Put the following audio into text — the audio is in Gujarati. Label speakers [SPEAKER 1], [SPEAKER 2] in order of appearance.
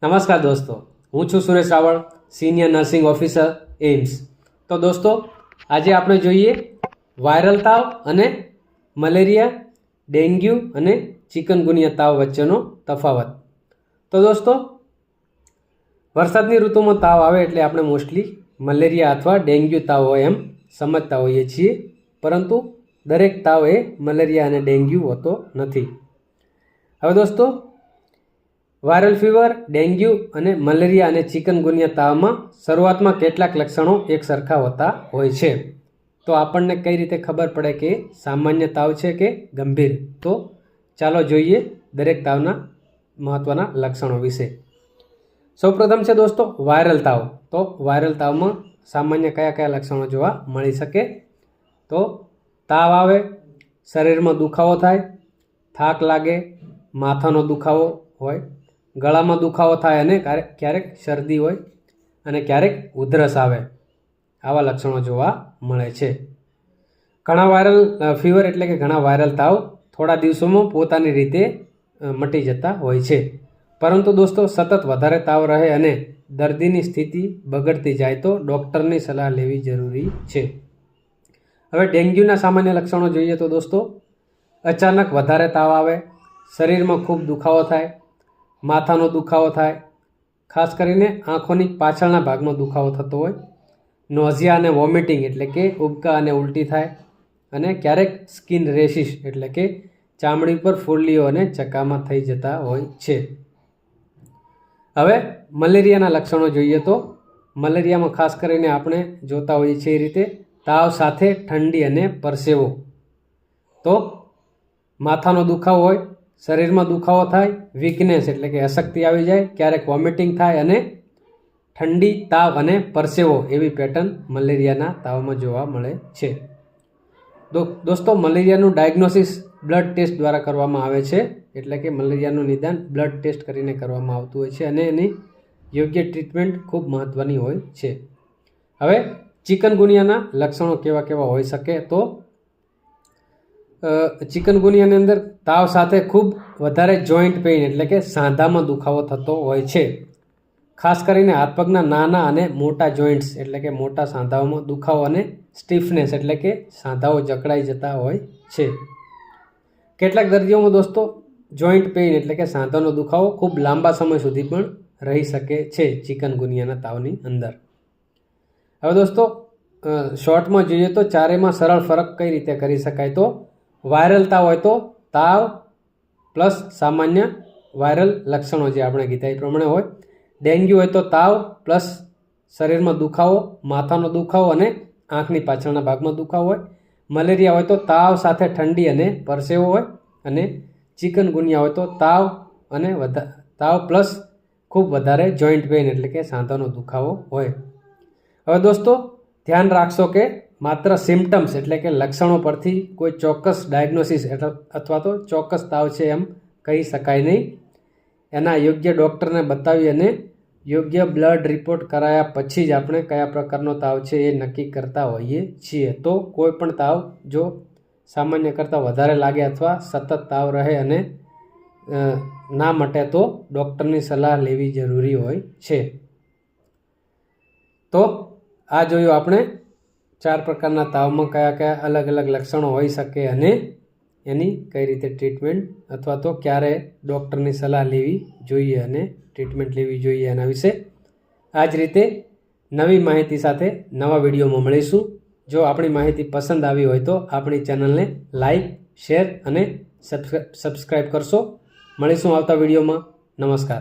[SPEAKER 1] નમસ્કાર દોસ્તો, હું છું Suresh Raval, senior nursing officer AIIMS. તો દોસ્તો, આજે આપણે જોઈએ વાયરલ તાવ અને મલેરિયા, ડેન્ગ્યુ અને ચિકનગુનિયા તાવ વચ્ચેનો તફાવત। તો દોસ્તો, વરસાદની ઋતુમાં તાવ આવે એટલે આપણે મોસ્ટલી મલેરિયા અથવા ડેન્ગ્યુ તાવ હોય એમ સમજતા હોઈએ છીએ, પરંતુ દરેક તાવ એ મલેરિયા અને ડેન્ગ્યુ હોતો નથી। હવે દોસ્તો, વાયરલ ફીવર, ડેન્ગ્યુ અને મલેરિયા અને ચિકનગુનિયા તાવમાં શરૂઆતમાં કેટલાક લક્ષણો એક સરખા હોતા હોય છે। તો આપણને કઈ રીતે ખબર પડે કે સામાન્ય તાવ છે કે ગંભીર? તો ચાલો જોઈએ દરેક તાવના મહત્વના લક્ષણો વિશે। સૌપ્રથમ છે દોસ્તો વાયરલ તાવ। તો વાયરલ તાવમાં સામાન્ય કયા કયા લક્ષણો જોવા મળી શકે? તો તાવ આવે, શરીરમાં દુખાવો થાય, થાક લાગે, માથાનો દુખાવો હોય, ગળામાં દુખાવો થાય અને ક્યારેક શરદી હોય અને ક્યારેક ઉધરસ આવે, આવા લક્ષણો જોવા મળે છે। ઘણા વાયરલ ફીવર એટલે કે ઘણા વાયરલ તાવ થોડા દિવસોમાં પોતાની રીતે મટી જતા હોય છે, પરંતુ દોસ્તો સતત વધારે તાવ રહે અને દર્દીની સ્થિતિ બગડતી જાય તો ડૉક્ટરની સલાહ લેવી જરૂરી છે। હવે ડેન્ગ્યુના સામાન્ય લક્ષણો જોઈએ તો દોસ્તો, અચાનક વધારે તાવ આવે, શરીરમાં ખૂબ દુખાવો થાય, માથાનો દુખાવો થાય, ખાસ કરીને આંખોની પાછળના ભાગમાં દુખાવો થતો હોય, નોઝિયા અને વોમિટિંગ એટલે કે ઉબકા અને ઉલટી થાય, અને ક્યારેક સ્કિન રેશિસ એટલે કે ચામડી પર ફૂલ્લીઓ અને ચકામા થઈ જતા હોય છે। હવે મલેરિયાના લક્ષણો જોઈએ તો મલેરિયામાં ખાસ કરીને આપણે જોતા હોઈએ છીએ એ રીતે તાવ સાથે ઠંડી અને પરસેવો। તો માથાનો દુખાવો હોય, શરીરમાં દુખાવો થાય, વીકનેસ એટલે કે અશક્તિ આવી જાય, ક્યારેક વોમિટિંગ થાય અને ઠંડી, તાવ અને પરસેવો એવી પેટર્ન મલેરિયાના તાવમાં જોવા મળે છે। દોસ્તો, મલેરિયાનું ડાયગ્નોસિસ બ્લડ ટેસ્ટ દ્વારા કરવામાં આવે છે, એટલે કે મલેરિયાનું નિદાન બ્લડ ટેસ્ટ કરીને કરવામાં આવતું હોય છે અને એની યોગ્ય ટ્રીટમેન્ટ ખૂબ મહત્ત્વની હોય છે। હવે ચિકનગુનિયાના લક્ષણો કેવા કેવા હોઈ શકે? તો ચિકનગુનિયાની અંદર તાવ સાથે ખૂબ વધારે જોઈન્ટ પેઇન એટલે કે સાંધામાં દુખાવો થતો હોય છે। ખાસ કરીને હાથ પગના નાના અને મોટા જોઈન્ટ્સ એટલે કે મોટા સાંધાઓમાં દુખાવો અને સ્ટીફનેસ એટલે કે સાંધાઓ જકડાઈ જતા હોય છે। કેટલાક દર્દીઓમાં દોસ્તો જોઈન્ટ પેઇન એટલે કે સાંધાનો દુખાવો ખૂબ લાંબા સમય સુધી પણ રહી શકે છે ચિકનગુનિયાના તાવની અંદર। હવે દોસ્તો, શોર્ટમાં જોઈએ તો ચારેયમાં સરળ ફરક કઈ રીતે કરી શકાય? તો વાયરલ તાવ હોય તો તાવ પ્લસ સામાન્ય વાયરલ લક્ષણો જે આપણે કીધા એ પ્રમાણે હોય। ડેન્ગ્યુ હોય તો તાવ પ્લસ શરીરમાં દુખાવો, માથાનો દુખાવો અને આંખની પાછળના ભાગમાં દુખાવો હોય। મલેરિયા હોય તો તાવ સાથે ઠંડી અને પરસેવો હોય, અને ચિકનગુનિયા હોય તો તાવ પ્લસ ખૂબ વધારે જોઈન્ટ પેઇન એટલે કે સાંધાનો દુખાવો હોય। હવે દોસ્તો, ધ્યાન રાખશો કે માત્ર સિમ્ટમ્સ એટલે કે લક્ષણો પરથી કોઈ ચોક્કસ ડાયગ્નોસિસ અથવા તો ચોક્કસ તાવ છે એમ કહી શકાય નહીં। એના યોગ્ય ડૉક્ટરને બતાવી અને યોગ્ય બ્લડ રિપોર્ટ કરાયા પછી જ આપણે કયા પ્રકારનો તાવ છે એ નક્કી કરતા હોઈએ છીએ। તો કોઈ પણ તાવ જો સામાન્ય કરતાં વધારે લાગે અથવા સતત તાવ રહે અને ના મટે તો ડૉક્ટરની સલાહ લેવી જરૂરી હોય છે। તો આ જોયું આપણે 4 પ્રકારના તાવમાં કયા કયા અલગ અલગ લક્ષણો હોઈ શકે અને એની કઈ રીતે ટ્રીટમેન્ટ અથવા તો ક્યારે ડૉક્ટરની સલાહ લેવી જોઈએ અને ટ્રીટમેન્ટ લેવી જોઈએ એના વિશે। આ જ રીતે નવી માહિતી સાથે નવા વિડીયોમાં મળીશું। જો આપણી માહિતી પસંદ આવી હોય તો આપણી ચેનલને લાઈક, શેર અને સબસ્ક્રાઈબ કરશો। મળીશું આવતા વિડીયોમાં। નમસ્કાર।